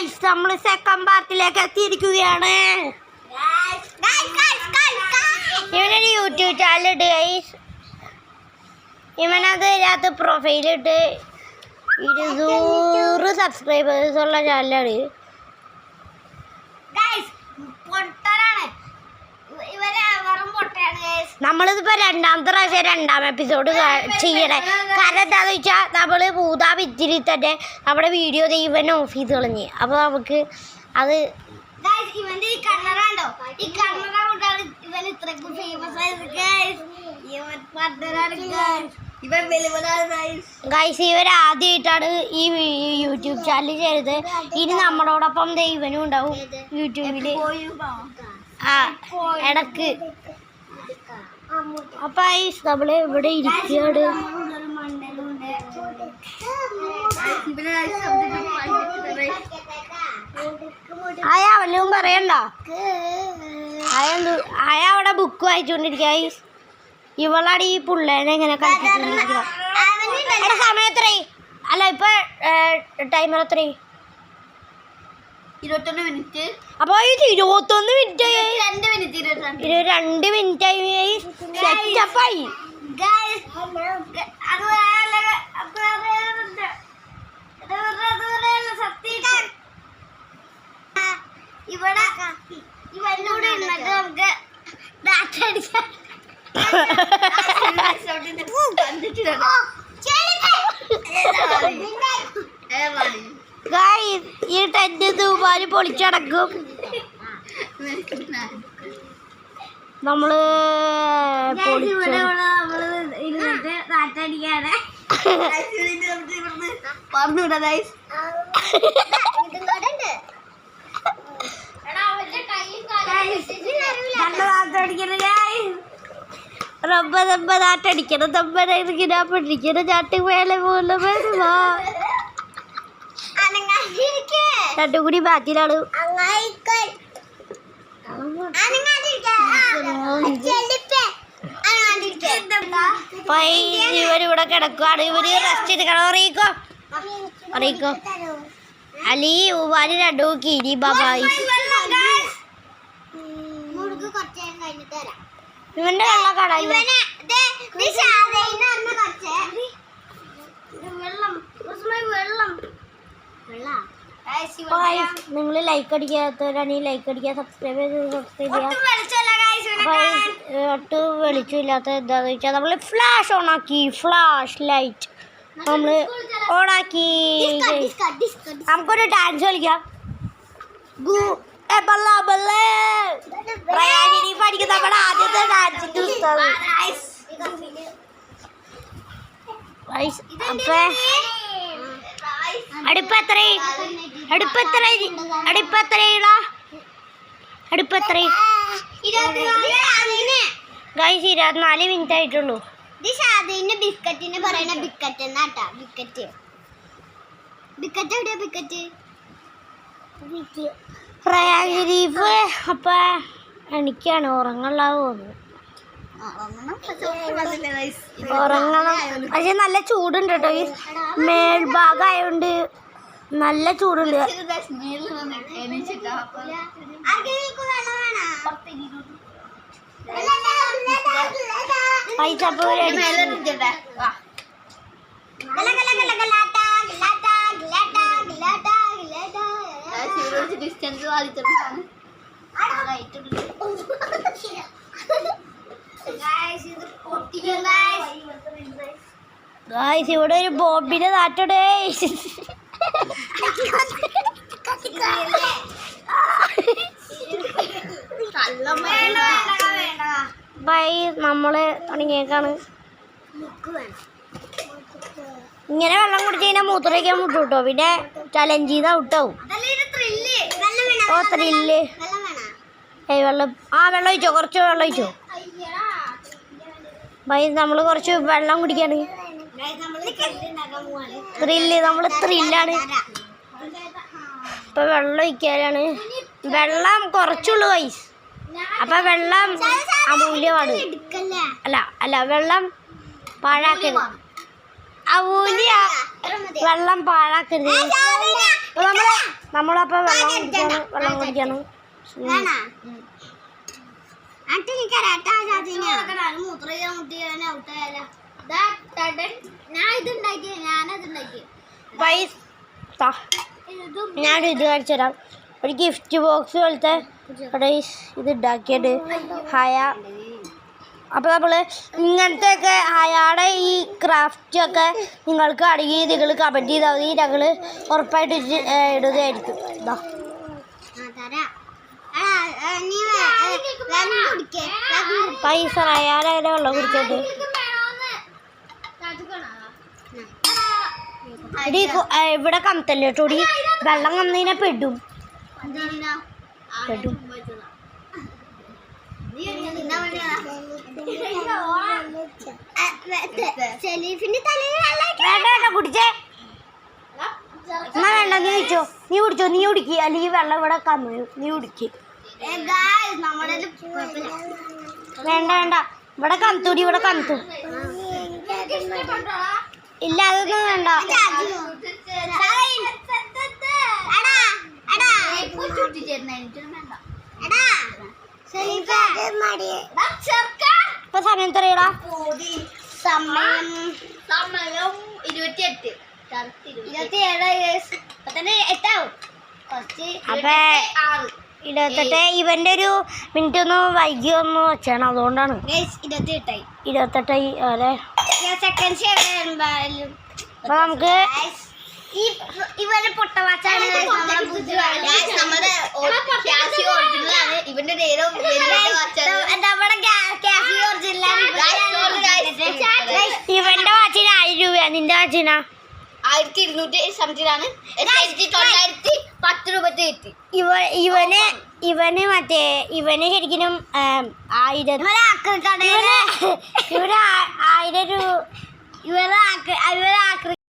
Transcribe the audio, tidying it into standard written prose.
Guys നമ്മൾ second പാർട്ടിലേക്ക് എത്തിയിരിക്കുകയാണ്. ഇവനൊരു യൂട്യൂബ് ചാനലിട്ട് ഗൈസ്. ഇവനത് ഇതിനകത്ത് പ്രൊഫൈലിട്ട് 200 സബ്സ്ക്രൈബേഴ്സ് ഉള്ള ചാനലാണ്. നമ്മളിതിപ്പോൾ രണ്ടാമത്തെ പ്രാവശ്യം രണ്ടാം എപ്പിസോഡ് ചെയ്യണേ. കാരണം എന്താണെന്ന് വെച്ചാൽ നമ്മൾ മൂന്നാം മിനിറ്റിൽ തന്നെ നമ്മുടെ വീഡിയോ ഇവൻ ഓഫ് ചെയ്ത് കളഞ്ഞ്. അപ്പോൾ നമുക്ക് അത് ഗൈസ് ഇവർ ആദ്യമായിട്ടാണ് ഈ യൂട്യൂബ് ചാനൽ ചെയ്തത്. ഇനി നമ്മളോടൊപ്പം ഇവനും ഉണ്ടാവും യൂട്യൂബിൽ ഇടക്ക്. അപ്പൊ നമ്മള് ഇവിടെ ഇരിക്കുകയാണ്. അയ വല്ലതും പറയണ്ട. അയ അവിടെ ബുക്ക് വായിച്ചുകൊണ്ടിരിക്കുക. ഇവളാണ് ഈ പിള്ളേനെ ഇങ്ങനെ കളിപ്പിച്ചുകൊണ്ടിരിക്കുക. സമയം എത്രയായി? അല്ല ഇപ്പൊ ടൈമർ എത്രയായി? 21 മിനിറ്റ്. അപ്പൊ 21 മിനിറ്റ് 22 മിനിറ്റ് ആയി. സെറ്റപ്പായി. ഇവിടെ ഇവനോട് നമുക്ക് ഈ ടെന്റ് തൂമാരി പൊളിച്ചടക്കും. നമ്മള് ரொம்ப ரொம்ப நாட்டடிக்கணும். நம்ம இதுக்கு படிக்கணும். நாட்டு மேலே போல வேணுமா രണ്ടും കൂടി ബാക്കിലാണ്. ഇവരിവിടെ കിടക്കുവാണ്. ഇവര് റെസ്റ്റ് എടുക്കണം. അറിയിക്കോ അലി ഉവാന് രണ്ടു കിരി ബാബായി. ഇവന്റെ വെള്ളം കാണാനില്ല. നിങ്ങൾ ലൈക്ക് അടിക്കാത്തവരാണ് ലൈക്ക് അടിക്കുക, സബ്സ്ക്രൈബ് ചെയ്യുക. ഒട്ടും വെളിച്ചമില്ലാത്ത എന്താന്ന് വെച്ചാൽ നമ്മൾ ഫ്ലാഷ് ഓണാക്കി. ഫ്ലാഷ് ലൈറ്റ് നമ്മൾ ഓണാക്കി. നമുക്കൊരു ഡാൻസ് കളിക്കാം. പഠിക്കുന്ന നമ്മുടെ ആദ്യത്തെ ഡാൻസിന്റെ പുസ്തകം. അടുപ്പത്രേ ഗൈസ് 24 മിനിറ്റ് ആയിട്ടുള്ളൂ. ബിസ്ക്കറ്റിന് പറയണ ബിക്കറ്റ് എന്നാട്ടാ. ബിക്കറ്റ് എവിടെയാ? ബിക്കറ്റ് പ്രയാഗരീഫ്. അപ്പൊ എനിക്കാണ് ഉറങ്ങാനുള്ള തോന്നുന്നു. ഉറങ്ങണം. പക്ഷെ നല്ല ചൂടുണ്ട് കേട്ടോ. ഈ മേൽഭാഗമായോണ്ട് നല്ല ചൂടുണ്ട്. ഡിസ്റ്റൻസ് ഇവിടെ ഒരു ബോംബിന്റെ നാട്ടോടെ. നമ്മള് തുടങ്ങിയേക്കാണ്. ഇങ്ങനെ വെള്ളം കുടിച്ച് കഴിഞ്ഞാൽ മൂത്രയ്ക്കാൻ മുട്ടു കേട്ടോ. പിന്നെ ചലഞ്ച് ചെയ്താ ഔട്ടാവും. ഓ ത്രില്ല്. വെള്ളം വെള്ളം ഒഴിച്ചോ. കുറച്ച് വെള്ളം ഒഴിച്ചോ. നമ്മൾ കുറച്ച് വെള്ളം കുടിക്കാണ്. നമ്മൾ ത്രില്ലാണ്. ഇപ്പൊ വെള്ളം ഒഴിക്കാനാണ്. വെള്ളം കുറച്ചുള്ളൂ ഗൈസ്. അപ്പൊ വെള്ളം അമൂല്യമാണ്. അല്ല വെള്ളം പാഴാക്കരുത്. അമൂല്യ വെള്ളം പാഴാക്കരുത്. നമ്മള് നമ്മളപ്പോ വെള്ളം കുടിക്കാണ് വേണോ ആട്ടി എനിക്കറിയാട്ടാ മൂത്രയിക്കാൻ മുട്ടിയാൽ ഔട്ടായാലോ ഞാനതുണ്ടാക്കി പൈസ ഞാൻ ഇത് കാണിച്ചു തരാം. ഒരു ഗിഫ്റ്റ് ബോക്സ് പോലത്തെ ഇത് ഉണ്ടാക്കിയത് ഹയ. അപ്പോൾ നമ്മൾ ഇങ്ങനത്തെ ഒക്കെ ഹയാടെ ഈ ക്രാഫ്റ്റൊക്കെ നിങ്ങൾക്ക് അറിയുക നിങ്ങൾ കമൻറ്റ് ചെയ്താൽ മതി. ഞങ്ങൾ ഉറപ്പായിട്ട് ഇടുകയായിരിക്കും. ഇതാ പൈസ ഹയാടെ വെള്ളം കുടിച്ചോണ്ട് ഇവിടെ കമത്തല്ലേ കേട്ടോടി. വെള്ളം കന്നതിനെ പെടും. കുടിച്ചേ വേണ്ട നീ കുടിച്ചോ. നീ കുടിക്കുക. അല്ലെങ്കിൽ വെള്ളം ഇവിടെ കന്നു. നീ കുടിക്ക്. വേണ്ട ഇവിടെ കന്നൂടി. ഇവിടെ കന്നു. ഇല്ല അതൊന്നും വേണ്ട. ഇപ്പൊ സമയം എത്രയാടാ? സമയം 28 അപ്പൊ 28. ഇവന്റെ ഒരു മിനിറ്റ് ഒന്ന് വൈകി ഒന്ന് വെച്ചാണ്. അതുകൊണ്ടാണ് 28 അല്ലേ. അപ്പൊ നമുക്ക് ഇവരെ പൊട്ടവാച്ചാണ് ഇവന്റെ ഇവന്റെ വാച്ചിന് 1000 രൂപ. നിന്റെ വാച്ചിനാ 1200 സംതിങ്ങാണ്. 1010 രൂപ കിട്ടി. ഇവന് മറ്റേ ഇവന് ശരിക്കും 1000 ഇവര് 1000 രൂപ.